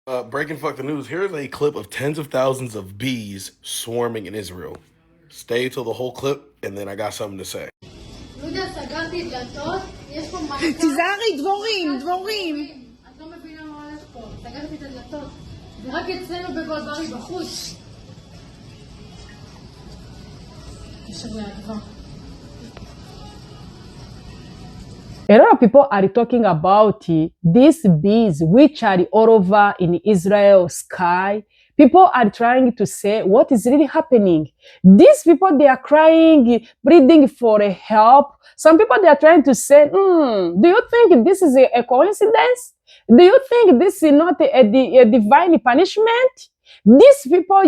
Breaking fuck the news. Here's a clip of tens of thousands of bees swarming in Israel. Stay till the whole clip, and then I got something to say. תיזהרי, דבורים. את לא מבינה מה הולך פה. סגרתי את הדלתות. ורק אצלנו בגולברי בחוץ. קשר לאדווה. A lot of people are talking about these bees which are all over in Israel sky. People are trying to say what is really happening. These people, they are crying, pleading for help. Some people, they are trying to say, do you think this is a coincidence? Do you think this is not a divine punishment? These people,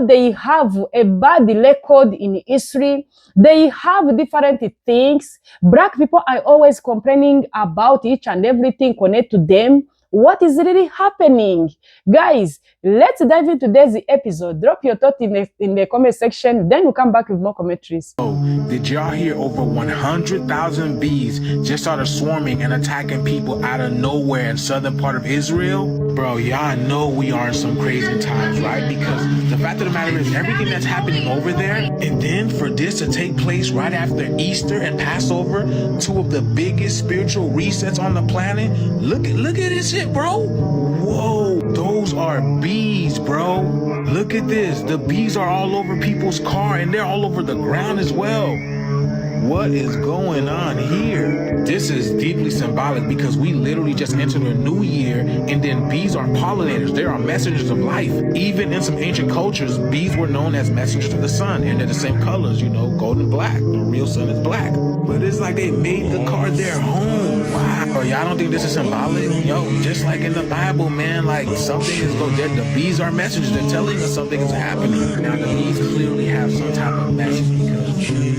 they have a bad record in history. They have different things. Black people are always complaining about each and everything connected to them. What is really happening? Guys, let's dive into today's episode. Drop your thought in the comment section. Then we'll come back with more commentaries. Oh, did y'all hear over 100,000 bees just started swarming and attacking people out of nowhere in southern part of Israel? Bro, y'all know we are in some crazy times, right? Because the fact of the matter is everything that's happening over there, and then for this to take place right after Easter and Passover, two of the biggest spiritual resets on the planet. Look at this shit, bro. Whoa, those are bees, bro. Look at this. The bees are all over people's car and they're all over the ground as well. What is going on here? This is deeply symbolic because we literally just entered a new year, and then bees are pollinators. They are messengers of life. Even in some ancient cultures, bees were known as messengers of the sun, and they're the same colors, gold and black. The real sun is black. But it's like they made the car their home. Wow. Y'all don't think this is symbolic? Yo, just like in the Bible, man, like something is going there. The bees are messengers. They're telling us something is happening. Now, the bees clearly have some type of message because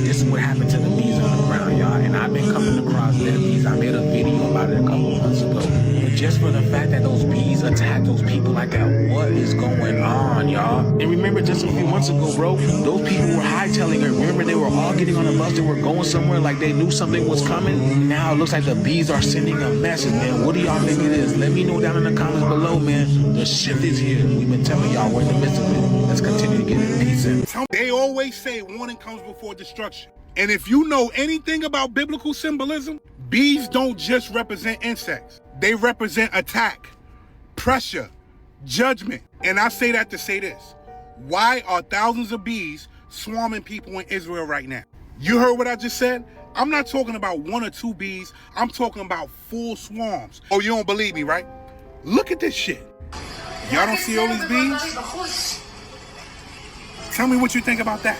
this is what happened to the bees on the ground, y'all. And I've been coming across dead bees. I made a video about it a couple of months ago. But just for the fact that those bees attack those people like that, what is going on, y'all? And remember, just a few months ago, bro, those people were hightailing her. Remember, they were all getting on a bus. They were going somewhere like they knew something was coming. Now it looks like the bees are sending a message, man. What do y'all think it is? Let me know down in the comments below, man. The shift is here. We've been telling y'all we're in the midst of it. Let's continue to get it. Peace in. They always say warning comes before destruction. And if you know anything about biblical symbolism, bees don't just represent insects. They represent attack, pressure, judgment. And I say that to say this. Why are thousands of bees swarming people in Israel right now? You heard what I just said? I'm not talking about one or two bees. I'm talking about full swarms. Oh, you don't believe me, right? Look at this shit. Y'all don't see all these bees? Tell me what you think about that.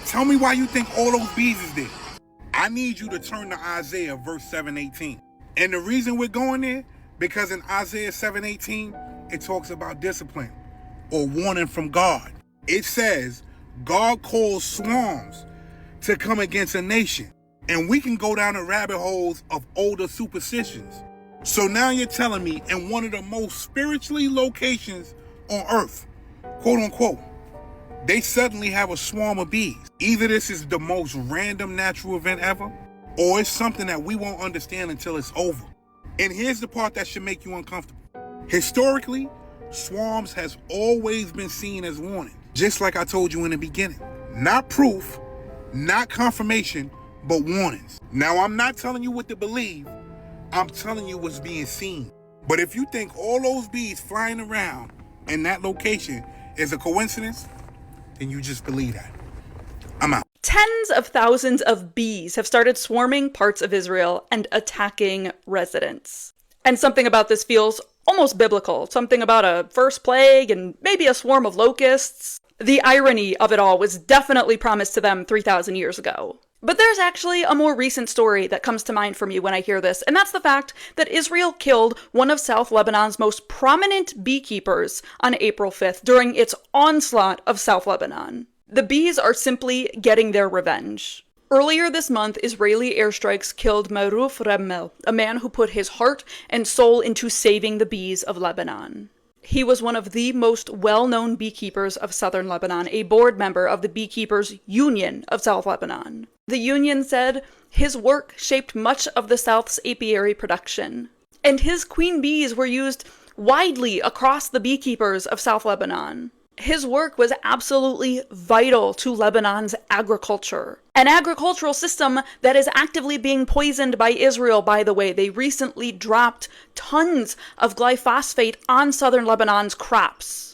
Tell me why you think all those bees is there. I need you to turn to Isaiah verse 7:18. And the reason we're going there, because in Isaiah 7:18, it talks about discipline or warning from God. It says, God calls swarms to come against a nation. And we can go down the rabbit holes of older superstitions. So now you're telling me in one of the most spiritually locations on earth, quote unquote, they suddenly have a swarm of bees. Either this is the most random natural event ever, or it's something that we won't understand until it's over. And here's the part that should make you uncomfortable. Historically, swarms has always been seen as warning, just like I told you in the beginning. Not proof, not confirmation, but warnings. Now, I'm not telling you what to believe. I'm telling you what's being seen. But if you think all those bees flying around in that location is a coincidence, then you just believe that. I'm out. Tens of thousands of bees have started swarming parts of Israel and attacking residents. And something about this feels almost biblical. Something about a first plague and maybe a swarm of locusts. The irony of it all was definitely promised to them 3,000 years ago. But there's actually a more recent story that comes to mind for me when I hear this, and that's the fact that Israel killed one of South Lebanon's most prominent beekeepers on April 5th during its onslaught of South Lebanon. The bees are simply getting their revenge. Earlier this month, Israeli airstrikes killed Maruf Remmel, a man who put his heart and soul into saving the bees of Lebanon. He was one of the most well-known beekeepers of southern Lebanon, a board member of the Beekeepers Union of South Lebanon. The union said his work shaped much of the South's apiary production, and his queen bees were used widely across the beekeepers of South Lebanon. His work was absolutely vital to Lebanon's agriculture. An agricultural system that is actively being poisoned by Israel, by the way. They recently dropped tons of glyphosate on southern Lebanon's crops.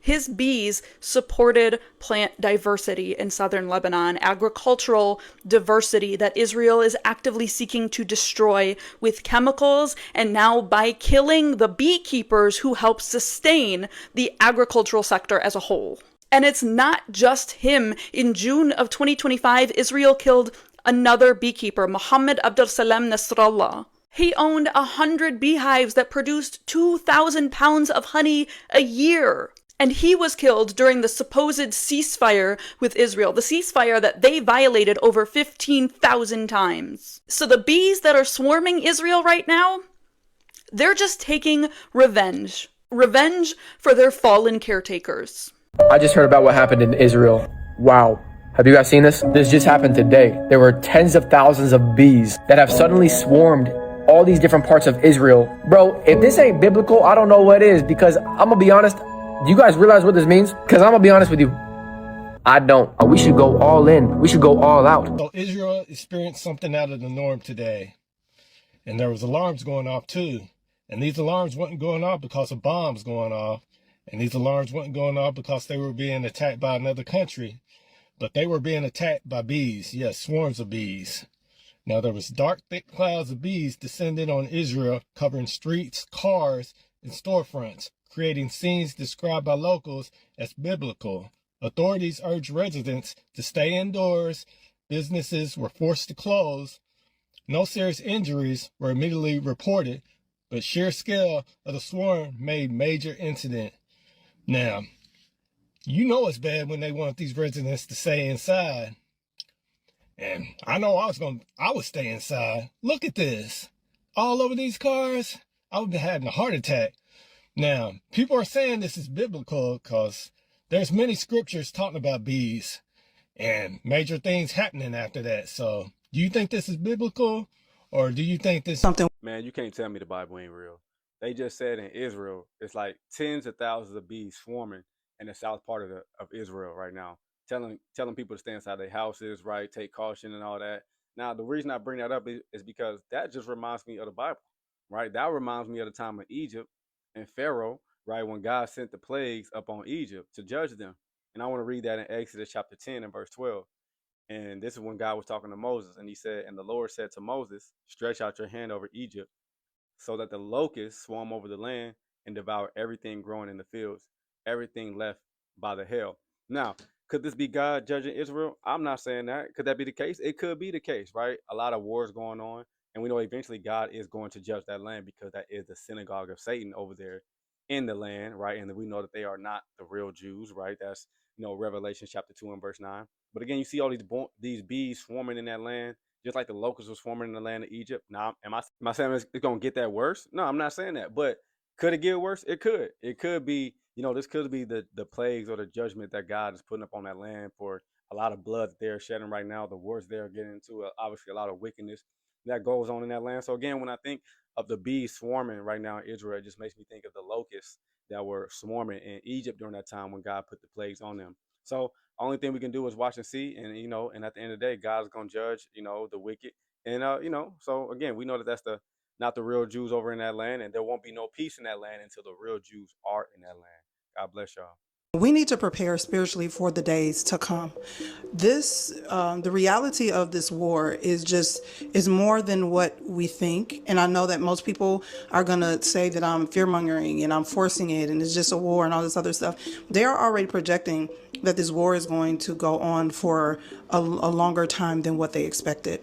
His bees supported plant diversity in southern Lebanon, agricultural diversity that Israel is actively seeking to destroy with chemicals and now by killing the beekeepers who help sustain the agricultural sector as a whole. And it's not just him. In June of 2025, Israel killed another beekeeper, Mohammed Abdel Salem Nasrallah. He owned 100 beehives that produced 2,000 pounds of honey a year. And he was killed during the supposed ceasefire with Israel, the ceasefire that they violated over 15,000 times. So the bees that are swarming Israel right now, they're just taking revenge. Revenge for their fallen caretakers. I just heard about what happened in Israel. Wow. Have you guys seen this? This just happened today. There were tens of thousands of bees that have suddenly swarmed all these different parts of Israel. Bro, if this ain't biblical, I don't know what is, because I'm gonna be honest. Do you guys realize what this means? Because I'm gonna be honest with you, I don't. We should go all in. We should go all out. So Israel experienced something out of the norm today. And there was alarms going off too. And these alarms weren't going off because of bombs going off. And these alarms weren't going off because they were being attacked by another country. But they were being attacked by bees. Yes, swarms of bees. Now there was dark, thick clouds of bees descending on Israel, covering streets, cars, and storefronts, creating scenes described by locals as biblical. Authorities urged residents to stay indoors. Businesses were forced to close. No serious injuries were immediately reported, but sheer scale of the swarm made major incident. Now, you know it's bad when they want these residents to stay inside. And I know I would stay inside. Look at this. All over these cars, I would be having a heart attack. Now, people are saying this is biblical because there's many scriptures talking about bees and major things happening after that. So, do you think this is biblical, or do you think this is something? Man, you can't tell me the Bible ain't real. They just said in Israel, it's like tens of thousands of bees swarming in the south part of Israel right now, telling people to stay inside their houses, right? Take caution and all that. Now, the reason I bring that up is because that just reminds me of the Bible, right? That reminds me of the time of Egypt and Pharaoh, right? When God sent the plagues up on Egypt to judge them. And I want to read that in Exodus chapter 10 and verse 12. And this is when God was talking to Moses, and he said, and the Lord said to Moses, stretch out your hand over Egypt so that the locusts swarm over the land and devour everything growing in the fields, everything left by the hail. Now, could this be God judging Israel? I'm not saying that. Could that be the case? It could be the case, right? A lot of wars going on. And we know eventually God is going to judge that land because that is the synagogue of Satan over there in the land, right? And we know that they are not the real Jews, right? That's, Revelation chapter 2 and verse 9. But again, you see all these bees swarming in that land, just like the locusts were swarming in the land of Egypt. Now, am I saying it's going to get that worse? No, I'm not saying that. But could it get worse? It could. It could be, this could be the plagues or the judgment that God is putting up on that land for a lot of blood that they're shedding right now. The wars they're getting into, obviously a lot of wickedness that goes on in that land. So again, when I think of the bees swarming right now in Israel, it just makes me think of the locusts that were swarming in Egypt during that time when God put the plagues on them. So only thing we can do is watch and see, and and at the end of the day, God's gonna judge, the wicked, and So again, we know that that's not the real Jews over in that land, and there won't be no peace in that land until the real Jews are in that land. God bless y'all. We need to prepare spiritually for the days to come. The reality of this war is more than what we think. And I know that most people are going to say that I'm fear-mongering and I'm forcing it and it's just a war and all this other stuff. They are already projecting that this war is going to go on for a longer time than what they expected.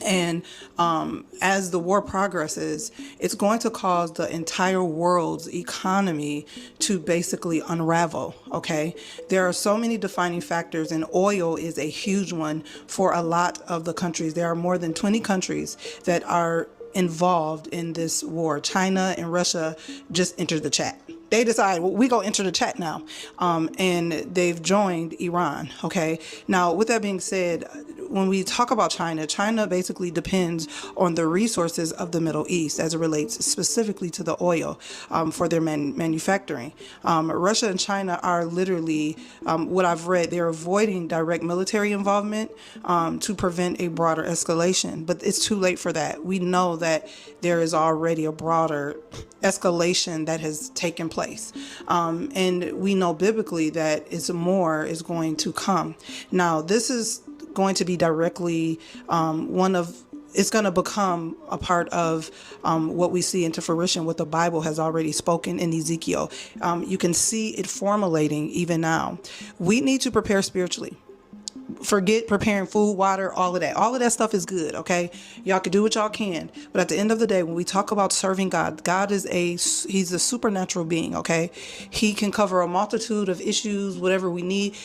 And as the war progresses, it's going to cause the entire world's economy to basically unravel, okay? There are so many defining factors, and oil is a huge one for a lot of the countries. There are more than 20 countries that are involved in this war. China and Russia just entered the chat. they decide, well, we go enter the chat now, and they've joined Iran. Okay. Now, with that being said, when we talk about China, China basically depends on the resources of the Middle East as it relates specifically to the oil for their manufacturing. Russia and China are literally, what I've read, they're avoiding direct military involvement to prevent a broader escalation. But it's too late for that. We know that there is already a broader escalation that has taken place. And we know biblically that more is going to come. Now, this is going to be directly it's going to become a part of what we see into fruition, what the Bible has already spoken in Ezekiel. You can see it formulating even now. We need to prepare spiritually. Forget preparing food, water, all of that. All of that stuff is good, okay? Y'all can do what y'all can. But at the end of the day, when we talk about serving God, God is he's a supernatural being, okay? He can cover a multitude of issues, whatever we need.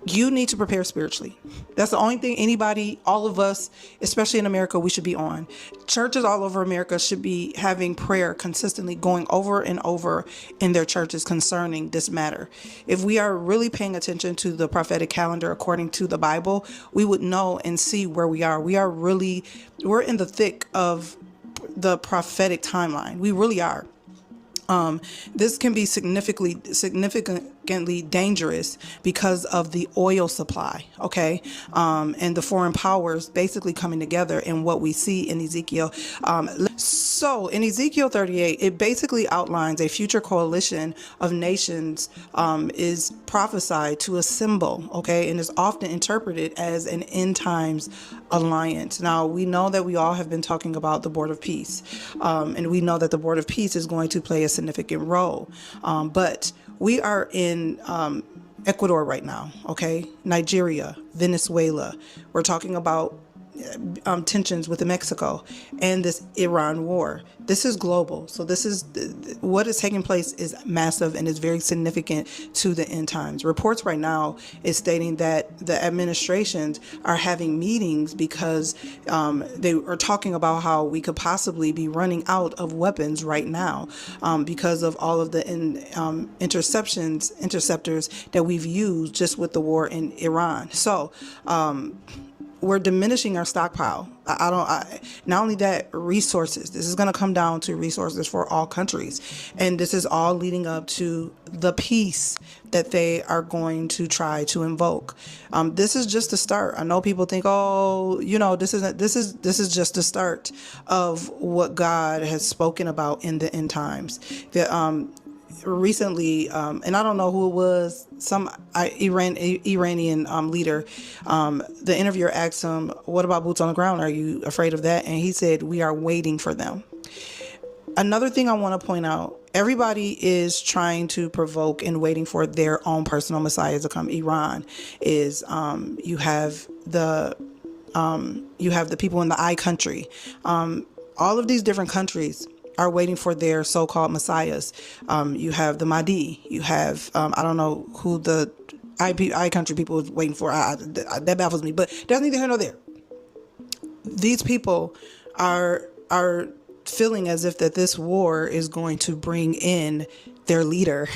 You need to prepare spiritually. That's the only thing anybody, all of us, especially in America, we should be on. Churches all over America should be having prayer consistently going over and over in their churches concerning this matter. If we are really paying attention to the prophetic calendar according to the Bible, we would know and see where we are. We're in the thick of the prophetic timeline. We really are. This can be significantly dangerous because of the oil supply, okay? And the foreign powers basically coming together in what we see in Ezekiel. So in Ezekiel 38, it basically outlines a future coalition of nations is prophesied to assemble, okay? And is often interpreted as an end times alliance. Now, we know that we all have been talking about the Board of Peace, and we know that the Board of Peace is going to play a significant role. But we are in Ecuador right now, okay? Nigeria, Venezuela. We're talking about tensions with Mexico and this Iran war. This is global. So this is what is taking place is massive and is very significant to the end times. Reports right now is stating that the administrations are having meetings because they are talking about how we could possibly be running out of weapons right now because of all of the interceptors that we've used just with the war in Iran. So we're diminishing our stockpile. Not only that, resources. This is going to come down to resources for all countries. And this is all leading up to the peace that they are going to try to invoke. This is just the start. I know people think, this is just the start of what God has spoken about in the end times. Recently, and I don't know who it was, some Iranian leader, the interviewer asked him, what about boots on the ground? Are you afraid of that? And he said, we are waiting for them. Another thing I want to point out, everybody is trying to provoke and waiting for their own personal messiah to come. Iran is, you have the people in the I country, all of these different countries are waiting for their so-called messiahs. You have the Mahdi. You have, I don't know who the I country people is waiting for. That baffles me, but that's neither here nor there. These people are feeling as if that this war is going to bring in their leader.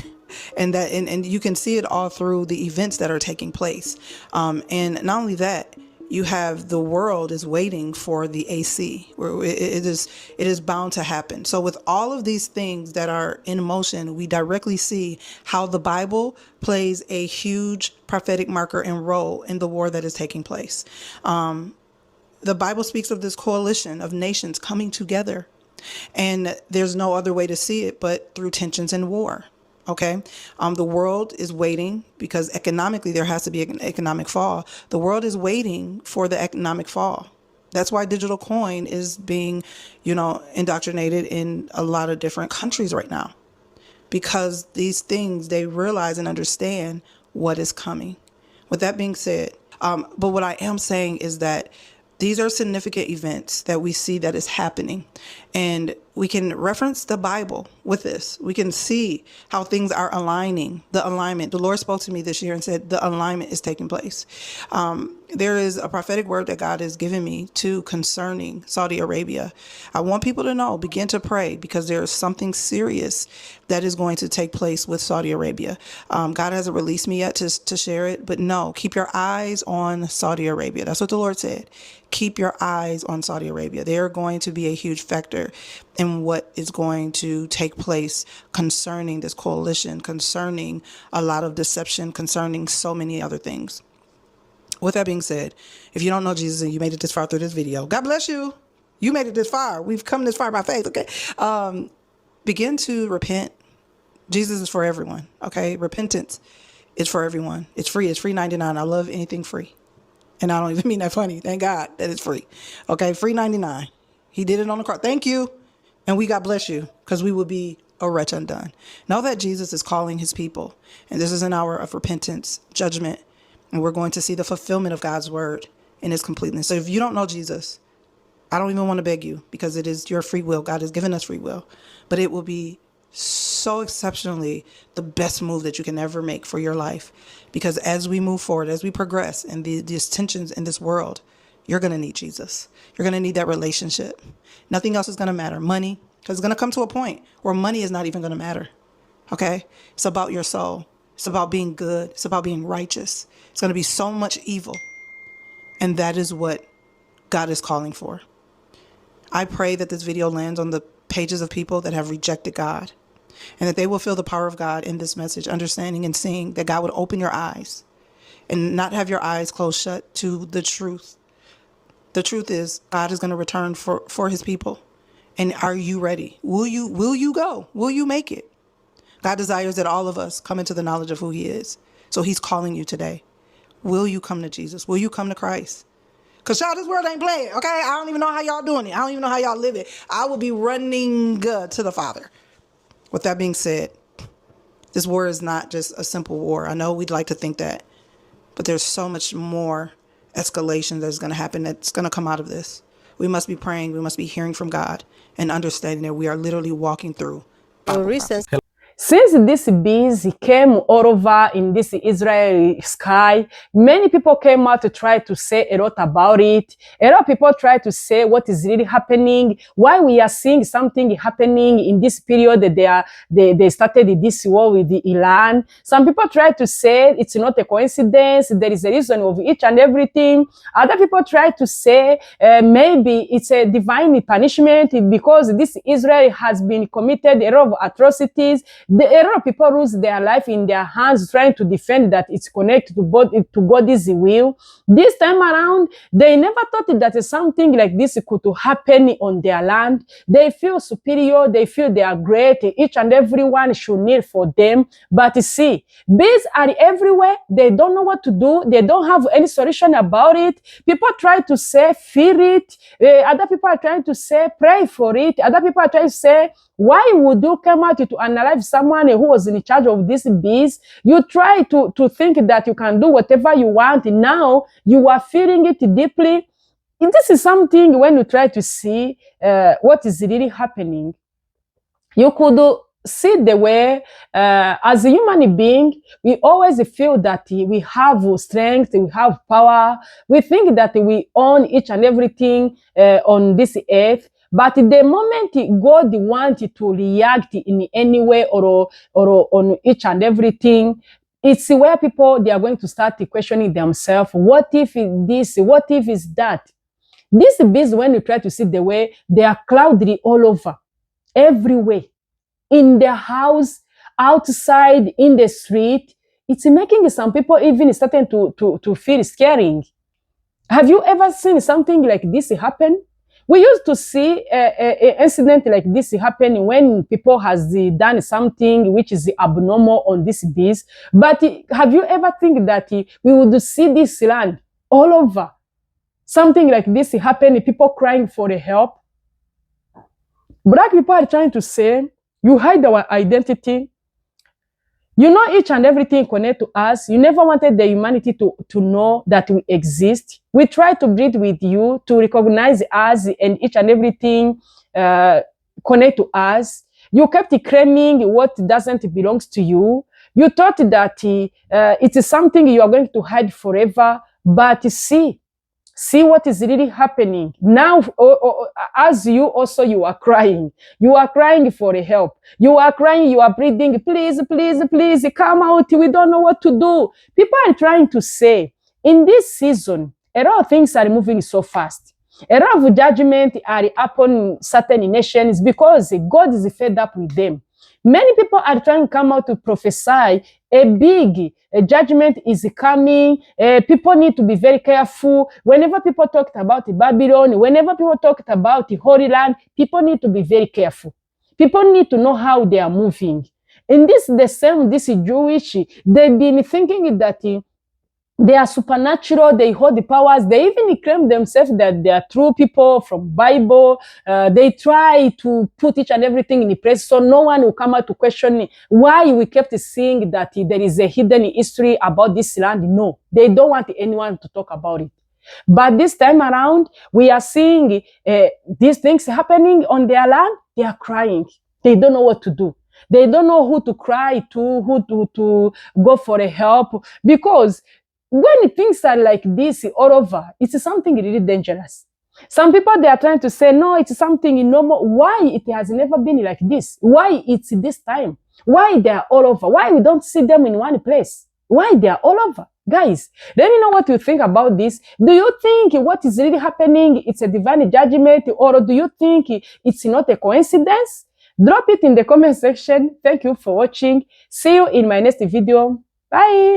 And you can see it all through the events that are taking place. And not only that, you have the world is waiting for the AC, where it is bound to happen. So with all of these things that are in motion, we directly see how the Bible plays a huge prophetic marker and role in the war that is taking place. The Bible speaks of this coalition of nations coming together, and there's no other way to see it but through tensions and war. Okay. The world is waiting because economically there has to be an economic fall. The world is waiting for the economic fall. That's why digital coin is being, indoctrinated in a lot of different countries right now, because these things, they realize and understand what is coming. With that being said, but what I am saying is that these are significant events that we see that is happening. And we can reference the Bible with this. We can see how things are aligning, the alignment. The Lord spoke to me this year and said the alignment is taking place. There is a prophetic word that God has given me to concerning Saudi Arabia. I want people to know, begin to pray, because there is something serious that is going to take place with Saudi Arabia. God hasn't released me yet to share it, but no, keep your eyes on Saudi Arabia. That's what the Lord said. Keep your eyes on Saudi Arabia. They're going to be a huge factor in what is going to take place concerning this coalition, concerning a lot of deception, concerning so many other things. With that being said, if you don't know Jesus and you made it this far through this video, God bless you. You made it this far. We've come this far by faith, okay? Begin to repent. Jesus is for everyone, okay? Repentance is for everyone. It's free. It's free 99. I love anything free. And I don't even mean that funny. Thank God that it's free. Okay, free 99. He did it on the cross. Thank you. And we God bless you, because we will be a wretch undone. Know that Jesus is calling his people. And this is an hour of repentance, judgment. And we're going to see the fulfillment of God's word in its completeness. So if you don't know Jesus, I don't even want to beg you, because it is your free will. God has given us free will. But it will be so exceptionally the best move that you can ever make for your life. Because as we move forward, as we progress in these tensions in this world, you're going to need Jesus. You're going to need that relationship. Nothing else is going to matter. Money, because it's going to come to a point where money is not even going to matter. Okay? It's about your soul. It's about being good. It's about being righteous. It's going to be so much evil. And that is what God is calling for. I pray that this video lands on the pages of people that have rejected God, and that they will feel the power of God in this message, understanding and seeing that God would open your eyes and not have your eyes closed shut to the truth. The truth is God is going to return for his people. And are you ready? Will you go? Will you make it? God desires that all of us come into the knowledge of who he is. So he's calling you today. Will you come to Jesus? Will you come to Christ? Because y'all, this world ain't playing, okay? I don't even know how y'all doing it. I don't even know how y'all live it. I will be running to the Father. With that being said, this war is not just a simple war. I know we'd like to think that, but there's so much more escalation that's going to happen, that's going to come out of this. We must be praying. We must be hearing from God and understanding that we are literally walking through Bible prophecy. Since this bees came all over in this Israeli sky, many people came out to try to say a lot about it. A lot of people try to say what is really happening, why we are seeing something happening in this period. They started this war with Iran. Some people try to say it's not a coincidence, there is a reason of each and everything. Other people try to say maybe it's a divine punishment because this Israel has been committed a lot of atrocities. A lot of people lose their life in their hands trying to defend that it's connected to God's will. This time around, they never thought that something like this could happen on their land. They feel superior. They feel they are great. Each and everyone should kneel for them. But see, bees are everywhere. They don't know what to do. They don't have any solution about it. People try to say, fear it. Other people are trying to say, pray for it. Other people are trying to say, why would you come out to analyze someone who was in charge of these bees? You try to think that you can do whatever you want. Now you are feeling it deeply. This is something when you try to see what is really happening. You could see the way, as a human being, we always feel that we have strength, we have power. We think that we own each and everything on this earth. But the moment God wants to react in any way or on each and everything, it's where they are going to start questioning themselves. What if this? What if is that? These bees, when you try to see the way, they are cloudy all over, everywhere. In the house, outside, in the street. It's making some people even starting to feel scaring. Have you ever seen something like this happen? We used to see an incident like this happen when people has done something which is abnormal on these bees. But have you ever think that we would see this land all over? Something like this happen, people crying for the help. Black people are trying to say, you hide our identity. You know each and everything connect to us. You never wanted the humanity to know that we exist. We try to breathe with you, to recognize us and each and everything connect to us. You kept claiming what doesn't belong to you. You thought that it is something you are going to hide forever. But see what is really happening now. As you also, you are crying for help. You are crying, you are breathing, please, please, please come out, we don't know what to do. People are trying to say, in this season, a lot of things are moving so fast. A lot of judgment are upon certain nations because God is fed up with them. Many people are trying to come out to prophesy a judgment is coming. People need to be very careful. Whenever people talked about Babylon, whenever people talked about the Holy Land, people need to be very careful. People need to know how they are moving. In this Jewish, they've been thinking that they are supernatural, they hold the powers, they even claim themselves that they are true people from Bible. They try to put each and everything in place so no one will come out to question why we kept seeing that there is a hidden history about this land. No, they don't want anyone to talk about it. But this time around, we are seeing these things happening on their land. They are crying. They don't know what to do. They don't know who to cry to, who to go for a help, because when things are like this all over, it's something really dangerous. Some people, they are trying to say, no, it's something normal. Why it has never been like this? Why it's this time? Why they are all over? Why we don't see them in one place? Why they are all over? Guys, let me know what you think about this. Do you think what is really happening, it's a divine judgment, or do you think it's not a coincidence? Drop it in the comment section. Thank you for watching. See you in my next video. Bye.